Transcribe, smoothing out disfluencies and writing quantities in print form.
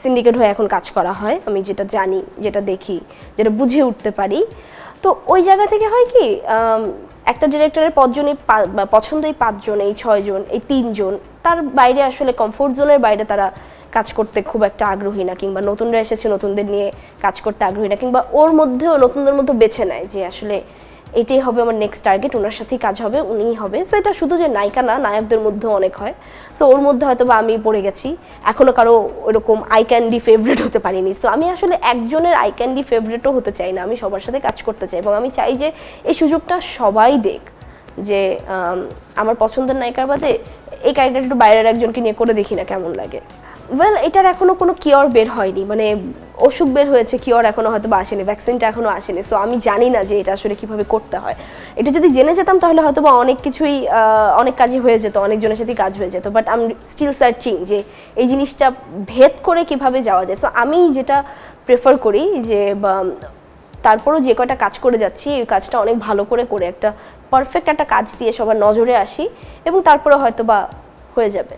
Syndicate হয়ে এখন কাজ করা হয়, আমি যেটা জানি, যেটা দেখি, যেটা বুঝে উঠতে পারি। তো ওই জায়গা থেকে হয় কি, একটা ডিরেক্টরের পছন্দ এই 5 জন, এই 6 জন, এই 3 জন, তার বাইরে আসলে কমফোর্ট জোনের বাইরে তারা কাজ করতে খুব একটা আগ্রহী না, কিংবা নতুনরা এসেছে নতুনদের নিয়ে কাজ করতে আগ্রহী না, কিংবা ওর মধ্যেও নতুনদের মধ্যে বেছে নেয় যে আসলে এটাই হবে আমার নেক্সট টার্গেট, ওনার সাথেই কাজ হবে, উনিই হবে। সো এটা শুধু যে নায়িকা না, নায়কদের মধ্যেও অনেক হয়। সো ওর মধ্যে হয়তো বা আমি পড়ে গেছি, এখনও কারো ওরকম আই ক্যান্ডি ফেভারিট হতে পারিনি। সো আমি আসলে একজনের আই ক্যান্ডি ফেভারিটও হতে চাই না, আমি সবার সাথে কাজ করতে চাই, এবং আমি চাই যে এই সুযোগটা সবাই দেখ, যে আমার পছন্দের নায়িকার বাদে এই ক্যারেক্টার একটু বাইরের একজনকে নিয়ে করে দেখি না কেমন লাগে। ওয়েল, এটার এখনো কোনো কিওর বের হয়নি, মানে অসুখ বের হয়েছে, কিওর এখনো হয়তো বা আসেনি, ভ্যাকসিনটা এখনো আসেনি। সো আমি জানি না যে এটা আসলে কিভাবে করতে হয়। এটা যদি জেনে যেতাম তাহলে হয়তো বা অনেক কিছুই, অনেক কাজই হয়ে যেত, অনেকজনের সাথেই কাজ হয়ে যেত। But I am still searching যে এই জিনিসটা ভেদ করে কিভাবে যাওয়া যায়। সো আমি যেটা প্রেফার করি যে, তারপরও যে কয়টা কাজ করে যাচ্ছি, এই কাজটা অনেক ভালো করে একটা পারফেক্ট একটা কাজ দিয়ে সবার নজরে আসি, এবং তারপরে হয়তো বা হয়ে যাবে।